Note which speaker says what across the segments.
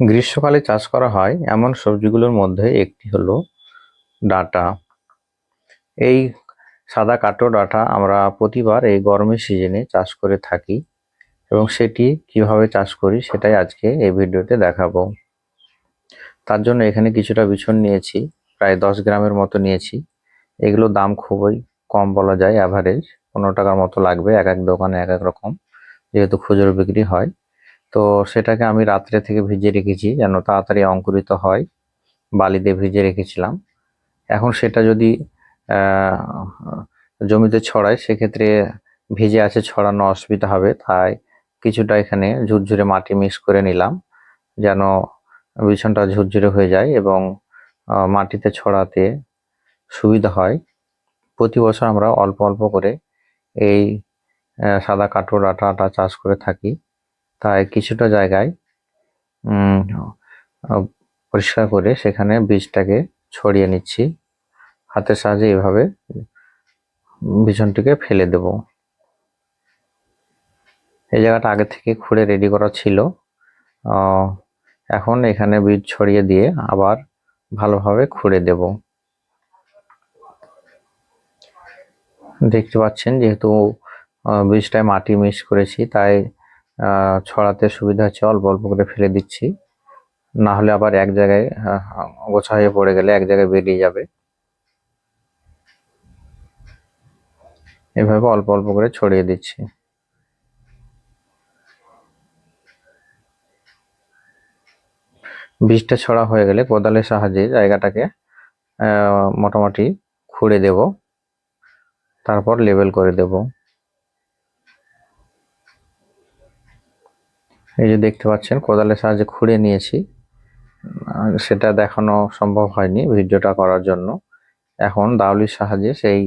Speaker 1: গ্রীষ্মকালে চাষ করা হয় এমন সবজিগুলোর মধ্যে একটি হলো ডাঁটা। এই সাদা কাটো ডাঁটা আমরা প্রতিবার এই গরমের সিজনে চাষ করে থাকি এবং সেটি কিভাবে চাষ করি সেটাই আজকে এই ভিডিওতে দেখাবো। তার জন্য এখানে কিছুটা বিছন নিয়েছি, প্রায় 10 গ্রামের মতো নিয়েছি। এগুলোর দাম খুবই কম বলা যায়, অ্যাভারেজ 15 টাকার মতো লাগবে, এক এক দোকানে এক এক রকম, যেহেতু খুচরো বিক্রি হয়। তো সেটাকে আমি রাত্রে থেকে ভিজিয়ে রেখেছি যেন তাড়াতাড়ি অঙ্কুরিত হয়, বালি দিয়ে ভিজিয়ে রেখেছিলাম। এখন সেটা যদি জমিতে ছড়াই সেক্ষেত্রে ভিজে আছে ছড়ানো অসুবিধা হবে, তাই কিছুটা এখানে ঝুরঝুরে মাটি মিক্স করে নিলাম যেন বিছনটা ঝুরঝুরে হয়ে যায় এবং মাটিতে ছড়াতে সুবিধা হয়। প্রতি বছর আমরা অল্প অল্প করে এই সাদা কাটো ডাঁটাটা চাষ করে থাকি, তাই কিছুটা জায়গায় পরিষ্কার করে সেখানে বীজটাকে ছড়িয়ে নিচ্ছি। হাতের সাহায্যে এভাবে বিছনটিকে ফেলে দেব। এই জায়গাটা আগে থেকে খুঁড়ে রেডি করা ছিল। এখন এখানে বীজ ছড়িয়ে দিয়ে আবার ভালোভাবে খুঁড়ে দেব। দেখতে পাচ্ছেন যেহেতু বীজটায় মাটি মিক্স করেছি তাই ছড়াতে সুবিধা হচ্ছে, অল্প অল্প করে ফেলে দিচ্ছি, না হলে আবার এক জায়গায় গোছা হয়ে পড়ে গেলে এক জায়গায় বেরিয়ে যাবে। এভাবে অল্প অল্প করে ছড়িয়ে দিচ্ছি। বীজটা ছড়া হয়ে গেলে কোদালের সাহায্যে জায়গাটাকে মোটামুটি খুঁড়ে দেব, তারপর লেবেল করে দেব। এই যে দেখতে পাচ্ছেন কোদালের সাহায্যে খুঁড়ে নিয়েছি, সেটা দেখানো সম্ভব হয়নি ভিডিওটা করার জন্য। এখন দাউলির সাহায্যে সেই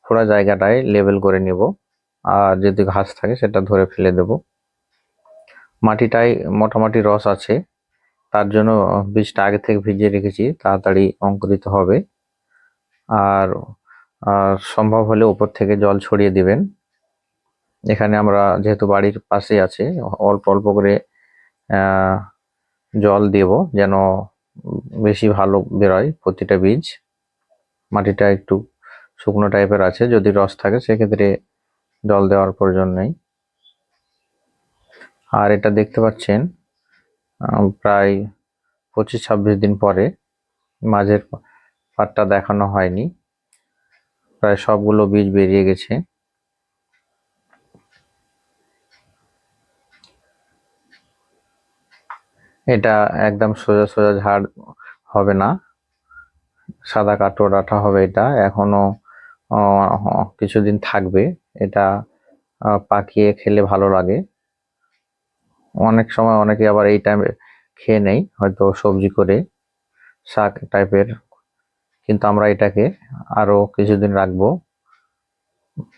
Speaker 1: খোঁড়া জায়গাটায় লেবেল করে নিব, আর যদি ঘাস থাকে সেটা ধরে ফেলে দেব। মাটিটায় মোটামুটি রস আছে, তার জন্য বীজটা আগে থেকে ভিজিয়ে রেখেছি, তাড়াতাড়ি অঙ্কুরিত হবে। আর সম্ভব হলে উপর থেকে জল ছড়িয়ে দিবেন। এখানে আমরা যেহেতু বাড়ির পাশে আছে, অল্প অল্প করে জল দেব যেন বেশি ভালো বেরোয় প্রতিটা বীজ। মাটিটা একটু শুকনো টাইপের আছে, যদি রস থাকে সেক্ষেত্রে জল দেওয়ার প্রয়োজন নেই। আর এটা দেখতে পাচ্ছেন প্রায় 25-26 দিন পরে, মাঝের পাটটা দেখানো হয়নি, প্রায় সবগুলো বীজ বেরিয়ে গেছে। এটা একদম সোজা সোজা ঝাড় হবে না, সাদা কাটো ডাঁটা হবে এটা, এখনো কিছুদিন থাকবে। এটা পাকিয়ে খেলে ভালো লাগে। অনেক সময় অনেকে আবার এই টাইমে খেয়ে নেয়, হয়তো সবজি করে শাক টাইপের, কিন্তু আমরা এটাকে আরো কিছুদিন রাখবো,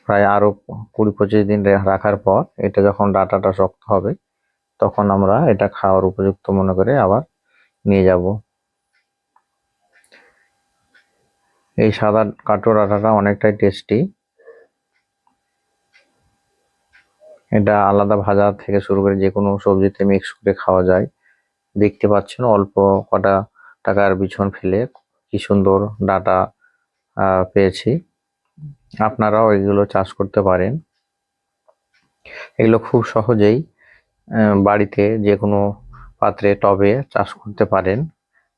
Speaker 1: প্রায় আরো 20-25 দিন রাখার পর এটা যখন ডাঁটাটা শক্ত হবে তখন আমরা এটা খাওয়ার উপযুক্ত মনে করে আবার নিয়ে যাব। এই সাদা কাটো ডাঁটাটা অনেকটাই টেস্টি। এটা আলাদা ভাজা থেকে শুরু করে যে কোনো সবজিতে মিক্স করে খাওয়া যায়। দেখতে পাচ্ছেন অল্প কটা টাকার বিছন ফেলে কি সুন্দর ডাঁটা পেয়েছি। আপনারাও এগুলো চাষ করতে পারেন। এগুলো খুব সহজেই বাড়িতে যে কোনো পাত্রে টবে চাষ করতে পারেন।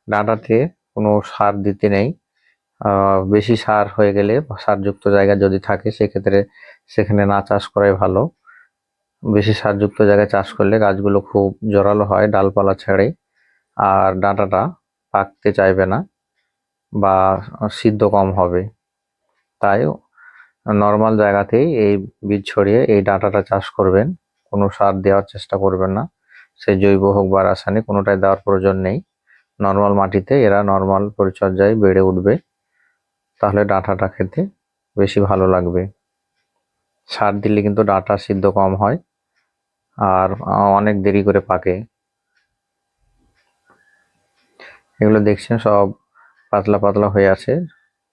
Speaker 1: ডাঁটাতে কোনো সার দিতে নেই, বেশি সার হয়ে গেলে সারযুক্ত জায়গা যদি থাকে সেক্ষেত্রে সেখানে না চাষ করাই ভালো। বেশি সারযুক্ত জায়গায় চাষ করলে গাছগুলো খুব জোরালো হয়, ডালপালা ছেড়ে, আর ডাঁটাটা পাকতে চাইবে না বা সিদ্ধ কম হবে। তাই নর্মাল জায়গাতেই এই বীজ ছড়িয়ে এই ডাঁটাটা চাষ করবেন, কোনো সার দেওয়ার চেষ্টা করবেন না, সে জৈব হোক বা রাসায়নিক কোনোটাই দেওয়ার প্রয়োজন নেই। নর্মাল মাটিতে এরা নর্মাল পরিচর্যায় বেড়ে উঠবে, তাহলে ডাঁটাটা খেতে বেশি ভালো লাগবে। সার দিলে কিন্তু ডাঁটা সিদ্ধ কম হয় আর অনেক দেরি করে পাকে। এগুলো দেখছেন সব পাতলা পাতলা হয়ে আছে,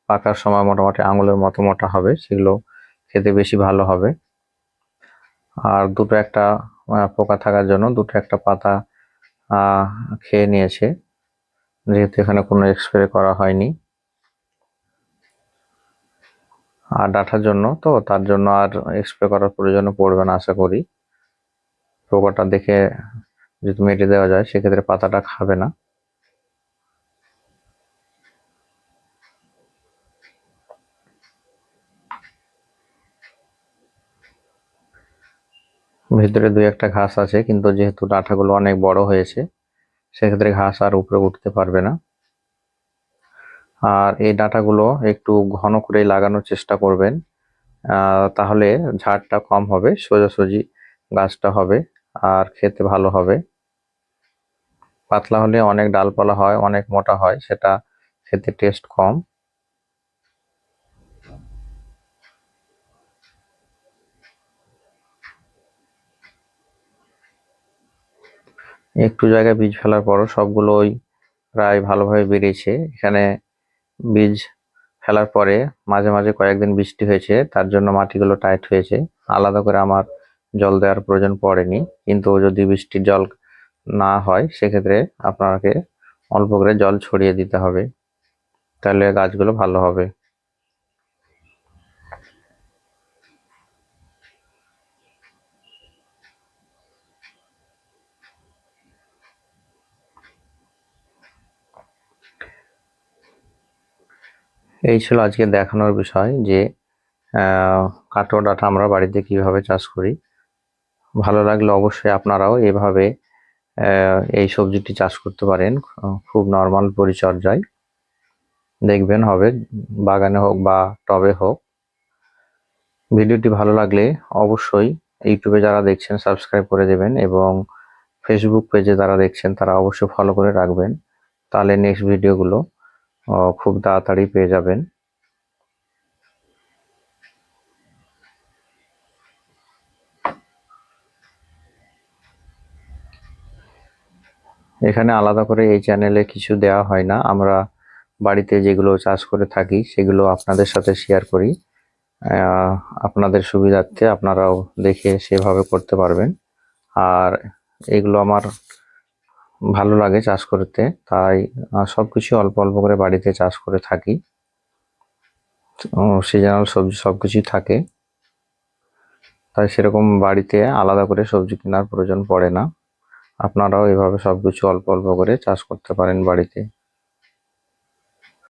Speaker 1: পাকার সময় মোটামুটি আঙুলের মতো মোটা হবে, সেগুলো খেতে বেশি ভালো হবে। আর দুটো একটা পোকা থাকার জন্য দুটো একটা পাতা খেয়ে নিয়েছে, যেহেতু এখানে কোনো স্প্রে করা হয়নি। আর ডাঁটার জন্য তো তার জন্য আর স্প্রে করার প্রয়োজন পড়বে না আশা করি। পোকাটা দেখে যদি মেরে দেওয়া যায় সেক্ষেত্রে পাতাটা খাবে না। ভিতরে দুই একটা ঘাস আছে, কিন্তু যেহেতু ডাঁটাগুলো অনেক বড় হয়েছে সেক্ষেত্রে ঘাস আর উপরে উঠতে পারবে না। আর এই ডাঁটাগুলো একটু ঘন করে লাগানোর চেষ্টা করবেন, তাহলে ঝাড়টা কম হবে, সোজাসুজি গাছটা হবে আর খেতে ভালো হবে। পাতলা হলে অনেক ডালপালা হয়, অনেক মোটা হয়, সেটা খেতে টেস্ট কম। একটু জায়গায় বীজ ফেলার পরও সবগুলোই প্রায় ভালোভাবে বেরিয়েছে। এখানে বীজ ফেলার পরে মাঝে মাঝে কয়েকদিন বৃষ্টি হয়েছে, তার জন্য মাটিগুলো টাইট হয়েছে। আলাদা করে আমার জল দেওয়ার প্রয়োজন পড়েনি, কিন্তু যদি বৃষ্টির জল না হয় সেক্ষেত্রে আপনাকে অল্প করে জল ছড়িয়ে দিতে হবে, তাহলে গাছগুলো ভালো হবে। এই ছিল আজকে দেখানোর বিষয় যে কাটো ডাঁটা আমরা বাড়িতে কিভাবে চাষ করি। ভালো লাগলে অবশ্যই আপনারাও এভাবে এই সবজিটি চাষ করতে পারেন, খুব নর্মাল পরিচর্যায়, দেখবেন হবে, বাগানে হোক বা টবে হোক। ভিডিওটি ভালো লাগলে অবশ্যই ইউটিউবে যারা দেখছেন সাবস্ক্রাইব করে দেবেন, এবং ফেসবুক পেজে যারা দেখছেন তারা অবশ্যই ফলো করে রাখবেন, তাহলে নেক্সট ভিডিওগুলো খুব তাড়াতাড়ি পেয়ে যাবেন। এখানে আলাদা করে এই চ্যানেলে কিছু দেওয়া হয় না, আমরা বাড়িতে যেগুলো চাষ করে থাকি সেগুলো আপনাদের সাথে শেয়ার করি। আপনাদের সুবিধার্থে আপনারাও দেখে সেভাবে করতে পারবেন। আর এগুলো আমার ভালো লাগে চাষ করতে, তাই সবকিছু অল্প অল্প করে বাড়িতে চাষ করে থাকি। সিজনাল সবজি সবকিছুই থাকে, তাই সেরকম বাড়িতে আলাদা করে সবজি কেনার প্রয়োজন পড়ে না। আপনারাও এভাবে সবকিছু অল্প অল্প করে চাষ করতে পারেন বাড়িতে।